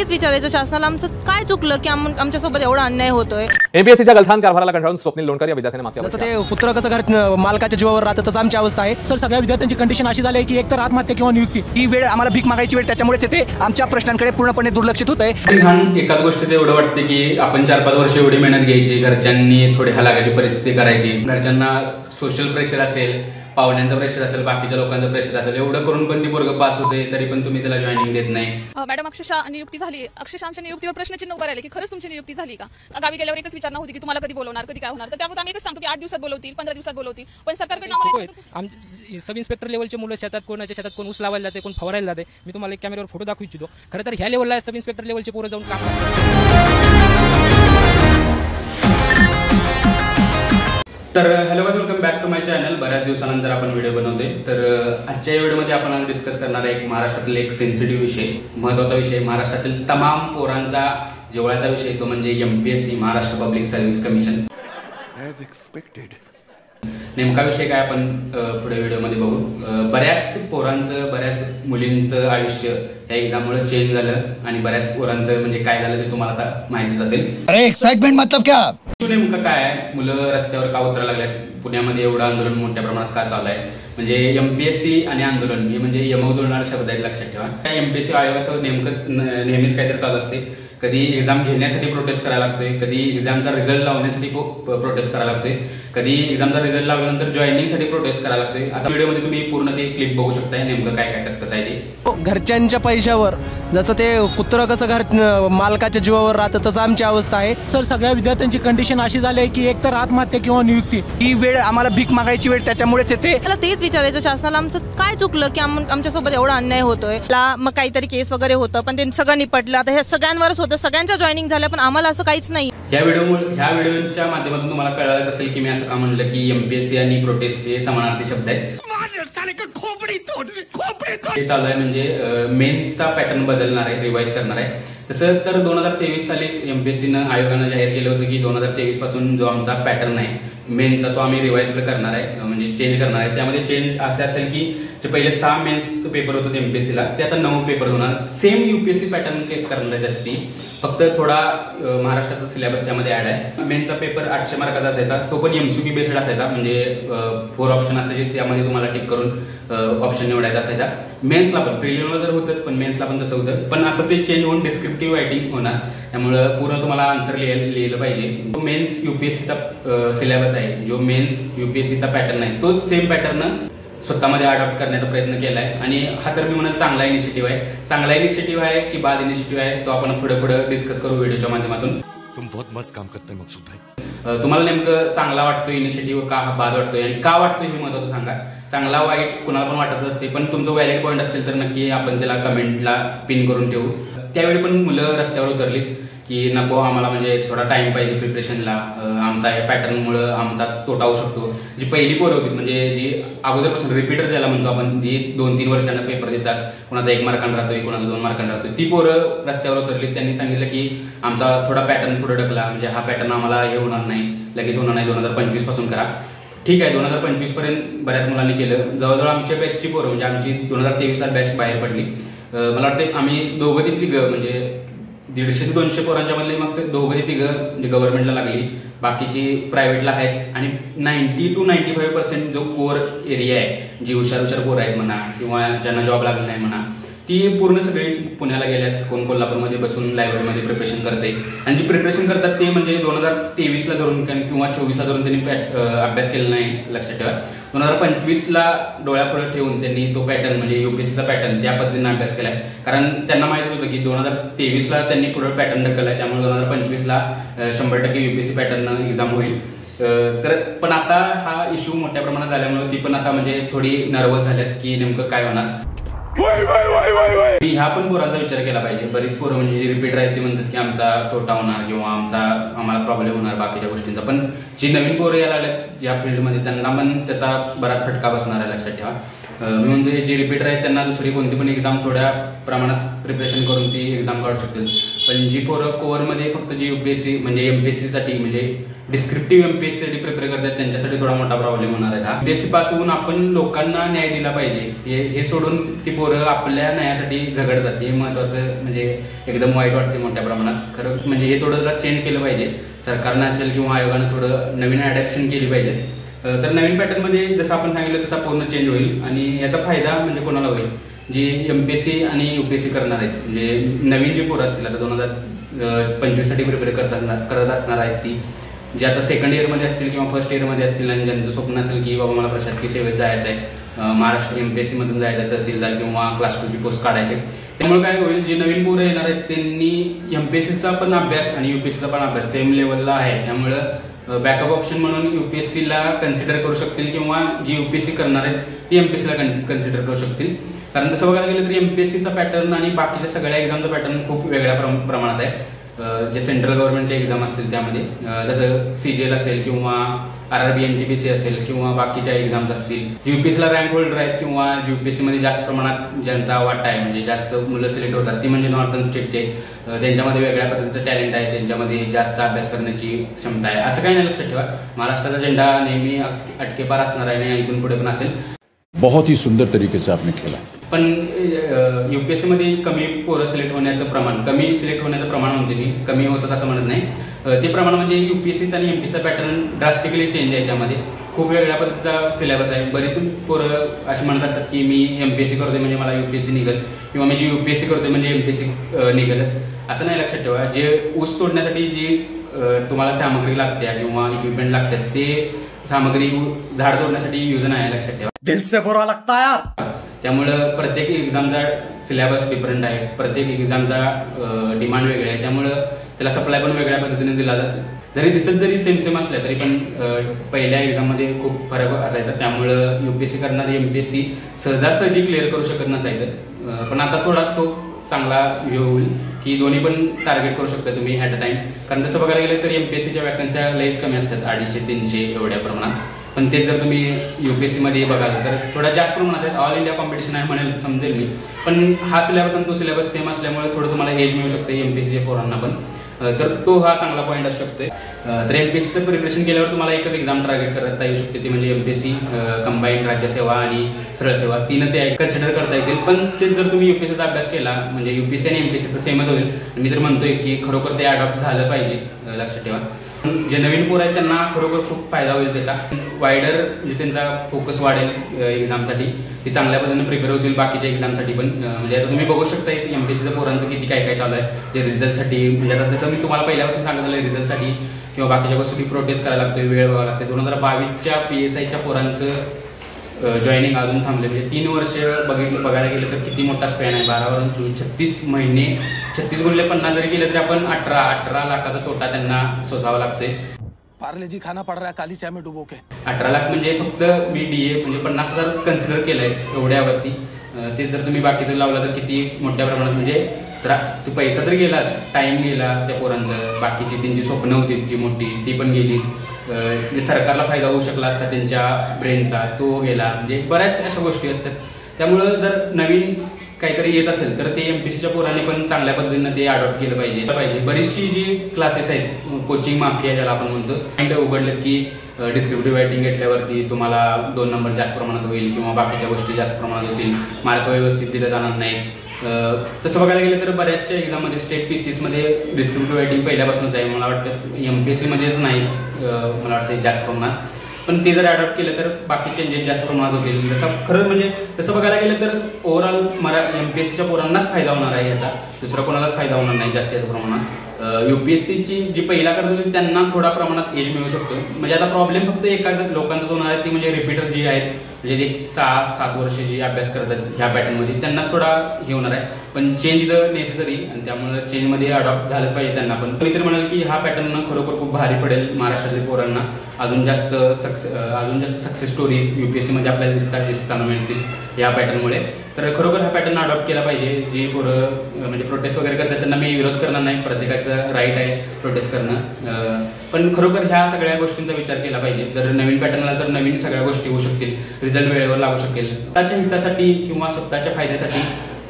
तेच विचारायचं शासनाला, आमचं काय चुकलं की आमच्यासोबत एवढा अन्याय होतोय। एमपीएससीच्या गलथान कारभाराला कंटाळून स्वप्नील लोणकर या विद्यार्थ्याने मागच्या जसं ते कुत्र कसं घर मालकाच्या जीवावर राहतं तसं आमची अवस्था आहे। सर सगळ्या विद्यार्थ्यांची कंडिशन अशी झाली आहे की एक तर आत्महत्या किंवा नियुक्ती, ही वेळ आम्हाला भीक मागायची वेळ त्याच्यामुळेच येते। आमच्या प्रश्नांकडे पूर्णपणे दुर्लक्षित होत आहे। लहान एकाच गोष्टीचं एवढं वाटतं की आपण 4-5 वर्ष एवढी मेहनत घ्यायची, घरच्यांनी थोडी हलाखाची परिस्थिती करायची, घरच्यांना सोशल प्रेशर असेल, पाहुण्यांचं प्रेशर असेल, बाकीच्या लोकांचं प्रेशर असेल, एवढं करून पण ती पोरग पास होते तरी पण तुम्ही त्याला जॉईनिंग देत नाही। मॅडम अक्षरशः नियुक्ती झाली, अक्षरशः आमच्या नियुक्तीवर प्रश्नचिन्ह उभं राहिले की खरंच तुमची नियुक्ती झाली का। गावी गेल्यावर एकच विचारणा होती की तुम्हाला कधी बोलवणार, कधी काय होणार, तर त्यामुळे आम्ही एकच सांगतो की 8 दिवसात बोलवतील, 15 दिवसात बोलवतील, पण सरकारकडे आम्हाला सब इन्स्पेक्टर लेवलचे मुलं शेतात, कोणाच्या शेतात कोण ऊस लावायला जाते, कोण फवारायला जाते। मी तुम्हाला एक कॅमेऱ्यावर फोटो दाखवू इच्छितो। खरं तर ह्या लेवलला सब इन्स्पेक्टर लेवलचे पोरं जाऊन काम करतात। तर hello guys, welcome back to my channel. बऱ्याच दिवसानंतर आपण व्हिडिओ बनवते। तर आजच्या व्हिडिओमध्ये आपण आज डिस्कस करणार आहे एक महाराष्ट्रातील एक सेन्सिटिव्ह विषय, महत्त्वाचा विषय, महाराष्ट्रातील तमाम पोरांचा जिव्हाळ्याचा विषय, तो म्हणजे MPSC, Maharashtra public service commission. As expected नेमका विषय काय आपण पुढे व्हिडिओमध्ये बघू। बऱ्याच पोरांचं, बऱ्याच मुलींचं आयुष्य या एक्झाममुळे चेंज झालं आणि बऱ्याच पोरांचं म्हणजे काय झालं ते तुम्हाला आता माहितीच असेल। अरे एक्साइटमेंट मतलब क्या? नेमकं काय आहे, मुलं रस्त्यावर का उतरायला लागल्यात, पुण्यामध्ये एवढं आंदोलन मोठ्या प्रमाणात का चालू आहे, म्हणजे एमपीएससी आणि आंदोलन हे म्हणजे यमक जुळणारे शब्द आहेत, लक्षात ठेवा। त्या एमपीएससी आयोगाचं नेहमीच काहीतरी चालू असते। कधी एक्झाम घेण्यासाठी प्रोटेस्ट करायला लागतोय, कधी एक्झामचा रिझल्ट लावण्यासाठी प्रोटेस्ट करायला लागतोय, कधी एक्झामचा रिझल्ट लावल्यानंतर जॉईनिंगसाठी प्रोटेस्ट करायला लागतोय। आता व्हिडिओमध्ये तुम्ही पूर्ण ते क्लिप बघू शकताय, नेमकं काय काय कसं आहे ते। घरच्यांच्या पैशावर जसं ते कुत्र कसं घर मालकाच्या जीवावर राहतं तसं आमची अवस्था आहे। सर सगळ्या विद्यार्थ्यांची कंडिशन अशी झाली आहे की एक तर आत्महत्या किंवा नियुक्ती, ही वेळ आम्हाला भीक मागायची वेळ त्याच्यामुळेच येते। मला तेच विचारायचं शासनाला, आमचं काय चुकलं की आमच्यासोबत एवढा अन्याय होतोय। मग काहीतरी केस वगैरे होतं पण ते सगळं निपटलं, आता हे सगळ्यांवरच होतं, सगळ्यांच्या जॉईनिंग झाल्या, पण आम्हाला असं काहीच नाही। ह्या व्हिडिओच्या माध्यमातून तुम्हाला कळालंच असेल की मी असं का म्हणलं की एमपीएससी आणि प्रोटेस्ट हे समानार्थी शब्द आहेत। हे चालू आहे म्हणजे मेन्सचा पॅटर्न बदलणार आहे, रिवाइज करणार आहे। तसं तर 2023 सालीच एमपीएससीनं आयोगानं जाहीर केलं होतं की 2023 पासून जो आमचा पॅटर्न आहे मेन्सचा तो आम्ही रिवाइज करणार आहे, म्हणजे चेंज करणार आहे। त्यामध्ये चेंज असे असेल की जे पहिले 6 मेन्स पेपर होतं एमपीएससीला ते आता 9 पेपर होणार, सेम युपीएससी पॅटर्न करणार आहे त्यातली, फक्त थोडा महाराष्ट्राचा सिलेबस त्यामध्ये ऍड आहे। मेन्सचा पेपर 800 मार्काचा असायचा, तो पण एमसीक्यू बेस्ड असायचा, म्हणजे 4 ऑप्शन असायचे, त्यामध्ये तुम्हाला टिक करून ऑप्शन निवडायचा असायचा। मेन्सला पण प्रिलिमिनरीला तर होतंच, पण मेन्सला पण तसं होतं, पण आता ते चेंज होऊन डिस्क्रिप्टिव्ह रायटिंग होणार, त्यामुळं पूर्ण तुम्हाला आन्सर लिहिलं पाहिजे। मेन्स युपीएससीचा सिलेबस आहे, जो मेन्स युपीएससीचा पॅटर्न आहे तोच सेम पॅटर्न स्वतःमध्ये अडॉप्ट करण्याचा प्रयत्न केलाय। आणि हा तर मी म्हणाल चांगला इनिशिएटिव्ह आहे। चांगला इनिशिएटिव्ह आहे की बाद इनिशिएटिव्ह आहे तो आपण पुढे डिस्कस करू व्हिडिओच्या माध्यमातून। तुम बहुत मस्त काम करते मकसूद भाई। तुम्हाला नेमकं चांगला वाटतोय इनिशिएटिव्ह का बाद वाटतोय आणि का वाटतोय हे महत्त्वाचं सांगा। चांगला वाईट कुणाला पण वाटत असते, पण तुमचं व्हॅलिड पॉईंट असतील तर नक्की आपण त्याला कमेंटला पिन करून ठेवू। त्यावेळी पण मुलं रस्त्यावर उतरलीत की नको आम्हाला म्हणजे थोडा टाइम पाहिजे प्रिपरेशनला, आमचा या पॅटर्नमुळे आमचा तोटा होऊ शकतो। जी पहिली पोरं होती म्हणजे जी अगोदरपासून रिपीटर ज्याला म्हणतो आपण, जी 2-3 वर्षांना पेपर देतात, कोणाचा 1 मार्कांना राहतोय, कोणाचा 2 मार्कांना राहतोय, ती पोरं रस्त्यावर उतरलीत। त्यांनी सांगितलं की आमचा थोडा पॅटर्न पुढे ढकला, म्हणजे हा पॅटर्न आम्हाला हे होणार नाही, लगेच होणार नाही, 2025 पासून करा। ठीक आहे, 2025 पर्यंत बऱ्याच मुलांनी केलं। जवळजवळ आमच्या बॅचची पोरं म्हणजे आमची 2023ला बॅच बाहेर पडली। मला वाटतं आम्ही दोघं ती तिघं म्हणजे 150 ते 200 पोरांच्या मधले मग ते दोघं ते तिघं म्हणजे गव्हर्नमेंटला लागली, बाकीची प्रायव्हेटला आहेत। आणि 90 to 95% जो कोर एरिया आहे, जी हुशार पोरं आहेत म्हणा किंवा ज्यांना जॉब लागला नाही म्हणा, ती पूर्ण सगळी पुण्याला गेल्यात, कोण कोल्हापूरमध्ये बसून लायब्ररीमध्ये प्रिपरेशन करते। आणि जी प्रिपरेशन करतात ते म्हणजे 2023ला धरून किंवा 24ला धरून त्यांनी अभ्यास केला नाही, लक्षात ठेवा। 2025ला डोळ्यापुढे ठेवून त्यांनी तो पॅटर्न म्हणजे युपीएससीचा पॅटर्न त्या पद्धतीने अभ्यास केलाय, कारण त्यांना माहित होतं की 2023ला त्यांनी पुढे पॅटर्न ढकललाय, त्यामुळे 2025ला 100% युपीएससी पॅटर्न एक्झाम होईल। तर पण आता हा इश्यू मोठ्या प्रमाणात झाल्यामुळे ती पण आता म्हणजे थोडी नर्वस झाल्यात की नेमकं काय होणार। ह्या पण पोरांचा विचार केला पाहिजे। बरीच पोरं म्हणजे जी रिपीटर आहेत ते म्हणतात की आमचा तोटा होणार किंवा आम्हाला प्रॉब्लेम होणार बाकीच्या गोष्टींचा, पण जी नवीन पोरं यायला लागल्यात ज्या फील्डमध्ये त्यांना पण त्याचा बराच फटका बसणार आहे, लक्षात ठेवा। मी म्हणतो जे रिपीटर आहेत त्यांना दुसरी कोणती पण एक्झाम थोड्या प्रमाणात प्रिपरेशन करून ती एक्झाम काढू शकतील. पण जी पोरं कोअरमध्ये फक्त जी UPSC म्हणजे MPSCसाठी म्हणजे डिस्क्रिप्टिव्ह MPSCसाठी प्रिपेअर करतात त्यांच्यासाठी थोडा मोठा प्रॉब्लेम होणार आहे. UPSC पास होऊन आपण लोकांना न्याय दिला पाहिजे हे सोडून ती पोरं आपल्या न्यायासाठी झगडतात. हे महत्त्वाचं म्हणजे एकदम वाईट वाटते मोठ्या प्रमाणात. खरं म्हणजे हे थोडं जरा चेंज केलं पाहिजे सरकारनं असेल किंवा आयोगानं थोडं नवीन ॲडॅप्शन केली पाहिजे. तर नवीन पॅटर्नमध्ये जसं आपण सांगितलं तसा पूर्ण चेंज होईल आणि याचा फायदा म्हणजे कोणाला होईल, जी MPSC आणि UPSC करणार आहेत म्हणजे नवीन जी पोरं असतील आता 2025साठी प्रिपेअर करत असणार आहेत ती, जे आता सेकंड इयरमध्ये असतील किंवा फर्स्ट इयरमध्ये असतील आणि ज्यांचं स्वप्न असेल की बाबा मला प्रशासकीय सेवेत जायचं आहे, महाराष्ट्र MPSC मधून जायचं आहे, तहसीलदार किंवा क्लास 2ची पोस्ट काढायचे. त्यामुळे काय होईल, जे नवीन पोरं येणार आहेत त्यांनी MPSCचा पण अभ्यास आणि UPSCचा पण अभ्यास सेम लेवलला आहे. त्यामुळं बॅकअप ऑप्शन म्हणून UPSCला कन्सिडर करू शकतील किंवा जी UPSC करणार आहेत ती MPSCला कन्सिडर करू शकतील. कारण तसं बघायला गेलं तरी MPSCचा पॅटर्न आणि बाकीच्या सगळ्या एक्झामचा पॅटर्न खूप वेगळ्या प्रमाणात आहे. जे सेंट्रल गव्हर्नमेंटचे एक्झाम असतील त्यामध्ये जसं CGL असेल किंवा RRB NTPC असेल किंवा बाकीच्या एक्झाम्स असतील, UPSCला रँक होल्डर आहेत किंवा UPSCमध्ये जास्त प्रमाणात ज्यांचा वाटा आहे म्हणजे जास्त मुलं सिलेक्ट होतात ती म्हणजे नॉर्थन स्टेटचे, त्यांच्यामध्ये वेगळ्या पद्धतीचं टॅलेंट आहे, त्यांच्यामध्ये जास्त अभ्यास करण्याची क्षमता आहे. असं काही नाही, लक्षात ठेवा महाराष्ट्राचा झेंडा नेहमी अटकेपार असणार आहे आणि इथून पुढे पण असेल. बहुत ही सुंदर तरीके से आपने खेला. पण UPSCमध्ये कमी पोरं सिलेक्ट होण्याचं प्रमाण, कमी सिलेक्ट होण्याचं प्रमाण म्हणते मी, कमी होतं असं म्हणत नाही. ते प्रमाण म्हणजे UPSCचा आणि MPSCचा पॅटर्न ड्रास्टिकली चेंज आहे. त्यामध्ये खूप वेगळ्या पद्धतीचा सिलेबस आहे. बरीच पोरं अशी म्हणत असतात की मी MPSC करतोय म्हणजे मला UPSC निघेल किंवा मी जी UPSC करतोय म्हणजे MPSC निघेलच, असं नाही. लक्षात ठेवा, जे ऊस तोडण्यासाठी जी तुम्हाला सामग्री लागते किंवा इक्विपमेंट लागतात ते सामग्री झाड तोडण्यासाठी यूज नाही, लक्षात ठेवा. दिल से बुरा लगता है यार. त्यामुळं प्रत्येक एक्झामचा सिलेबस डिफरंट आहे, प्रत्येक एक्झामचा डिमांड वेगळे आहे, त्यामुळं त्याला सप्लाय पण वेगळ्या पद्धतीने दिला जातो. जरी दिसत जरी सेम असल्या तरी पण पहिल्या एक्झाममध्ये खूप फरक असायचा. त्यामुळं UPSC करणारी MPSC सहजासहजी क्लिअर करू शकत नसायचं. पण आता थोडा तो चांगला हे होईल की दोन्ही पण टार्गेट करू शकता तुम्ही ॲट अ टाइम. कारण तसं बघायला गेलं तर MPSCच्या वॅकन्स्या लईच कमी असतात, 250-300 एवढ्या प्रमाणात. पण ते जर तुम्ही UPSCमध्ये बघाल तर थोडा जास्त प्रमाणात आहे. ऑल इंडिया कॉम्पिटिशन आहे म्हणेल समजेल मी, पण हा सिलेबस आणि तो सिलेबस सेम असल्यामुळे थोडं तुम्हाला एज मिळू शकते MPSCच्या पोरांना पण. तर तो हा चांगला पॉईंट असू शकतोय. तर MPSCचं प्रिपरेशन केल्यावर तुम्हाला एकच एक्झाम टार्गेट करता येऊ शकते, ती म्हणजे MPSC कंबाईंड राज्यसेवा आणि सरळ सेवा, तीनच कन्सिडर करता येतील. पण ते जर तुम्ही UPSCचा अभ्यास केला म्हणजे UPSC आणि MPSC तर सेमच होईल. मी तर म्हणतोय की खरोखर ते अडॉप्ट झालं पाहिजे, लक्षात ठेवा. जे नवीन पोरं आहेत त्यांना खरोखर खूप फायदा होईल त्याचा. वायडर म्हणजे त्यांचा फोकस वाढेल एक्झामसाठी, ती चांगल्या पद्धतीने प्रिपेअर होतील बाकीच्या एक्झामसाठी पण. म्हणजे आता तुम्ही बघू शकता MPSCच्या पोरांचं किती काय चालू आहे. जे रिझल्टसाठी म्हणजे आता जसं मी तुम्हाला पहिल्यापासून सांगत आलं, रिझल्टसाठी किंवा बाकीच्या गोष्टी प्रोटेस्ट करायला लागतोय, वेळ बघायला लागते. 2022च्या PSIच्या पोरांचं जॉईनिंग अजून थांबले म्हणजे 3 वर्ष बघायला गेलं तर किती मोठा स्पॅन आहे. 12 वरून 36 महिने, 36 गुणिले 50 जरी केलं तरी आपण 18 लाखाचा तोटा त्यांना सोसावा लागतोय. पार्लेजी खाना पड रहा है काली चाय में डुबो के. 18 लाख म्हणजे फक्त मी DA म्हणजे 50,000 कन्सिडर केलंय एवढ्यावरती. तेच जर तुम्ही बाकीचं लावलं तर किती मोठ्या प्रमाणात म्हणजे तो पैसा तर गेलाच, टाइम गेला त्या पोरांचं, बाकीची त्यांची स्वप्न होती जी मोठी ती पण गेली. जे सरकारला फायदा होऊ शकला असता त्यांच्या ब्रेनचा तो गेला. म्हणजे बऱ्याच अशा गोष्टी असतात. त्यामुळं जर नवीन काहीतरी येत असेल तर ते MPSCच्या पोरांनी पण चांगल्या पद्धतीनं ते अडॉप्ट केलं पाहिजे. बरीचशी जी क्लासेस आहेत, कोचिंग माफिया ज्याला आपण म्हणतो, पॉईंट उघडलेत की डिस्क्रिप्टिव्ह रायटिंग घेतल्यावरती तुम्हाला 2 नंबर जास्त प्रमाणात होईल किंवा बाकीच्या गोष्टी जास्त प्रमाणात होतील, मार्क व्यवस्थित दिले जाणार नाहीत. तसं बघायला गेलं तर बऱ्याचशा एक्झाममध्ये स्टेट PCSमध्ये डिस्क्रिप्टिव्ह रायटिंग पहिल्यापासूनच आहे. मला वाटतं MPSCमध्येच नाही, मला वाटतं जास्त प्रमाणात. पण ते जर अडॉप्ट केलं तर बाकी चेंजेस जास्त प्रमाणात होतील. जसं खरं म्हणजे तसं बघायला गेलं तर ओव्हरऑल MPSCच्या पोरांनाच फायदा होणार आहे याचा, दुसरा कोणालाच फायदा होणार नाही जास्त प्रमाणात. UPSCची जी पहिला करत होती त्यांना थोडा प्रमाणात एज मिळू शकतो. म्हणजे आता प्रॉब्लेम फक्त एका लोकांचाच होणार आहे, ती म्हणजे रिपीटर जी आहेत, म्हणजे 6-7 वर्ष जी अभ्यास करतात ह्या पॅटर्नमध्ये त्यांना थोडा हे होणार आहे. पण चेंज इज नेसेसरी आणि त्यामुळे चेंजमध्ये अडॉप्ट झालंच पाहिजे त्यांना पण. मी तर म्हणाल की हा पॅटर्न खरोखर खूप भारी पडेल महाराष्ट्रातील पोरांना. अजून जास्त सक्सेस स्टोरी UPSCमध्ये आपल्याला दिसताना मिळतील या पॅटर्नमुळे. तर खरोखर हा पॅटर्न अडॉप्ट केला पाहिजे. जी पोरं म्हणजे प्रोटेस्ट वगैरे करतात त्यांना मी विरोध करणार नाही, प्रत्येकाचं राईट आहे प्रोटेस्ट करणं, पण खरोखर ह्या सगळ्या गोष्टींचा विचार केला पाहिजे. जर नवीन पॅटर्न आला तर नवीन सगळ्या गोष्टी होऊ शकतील, रिझल्ट वेळेवर लागू शकेल. स्वतःच्या हितासाठी किंवा स्वतःच्या फायद्यासाठी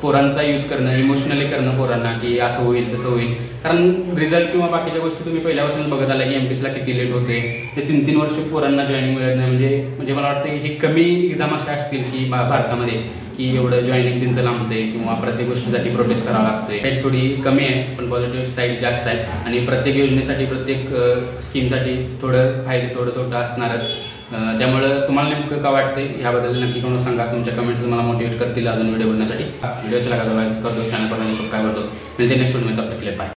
पोरांचा यूज करणं, इमोशनली करणं पोरांना की असं होईल तसं होईल. कारण रिझल्ट किंवा बाकीच्या गोष्टी तुम्ही पहिल्यापासून बघत आला की एमपीएससीला किती लेट होते, ते 3-3 वर्ष पोरांना जॉईनिंग मिळत नाही. म्हणजे मला वाटतं ही कमी एक्झाम अशा असतील की भारतामध्ये की एवढं जॉईनिंग त्यांचं लांबते किंवा प्रत्येक गोष्टीसाठी प्रोटेस्ट करावं लागते. साईड थोडी कमी आहे पण पॉझिटिव्ह साईड जास्त आहे आणि प्रत्येक योजनेसाठी प्रत्येक स्कीमसाठी थोडं फायदे थोडं असणारच. त्यामुळं तुम्हाला नेमकं का वाटते ह्याबद्दल नक्की कोण सांगा. तुमच्या कमेंट्स मला मोटिवेट करतील अजून व्हिडिओ बनवण्यासाठी. व्हिडिओच्या लागा करतो, चॅनल पर सबस्क्राईब करतो. मिळते नेक्स्ट व्हिडिओ में, तब तक के लिए बाय.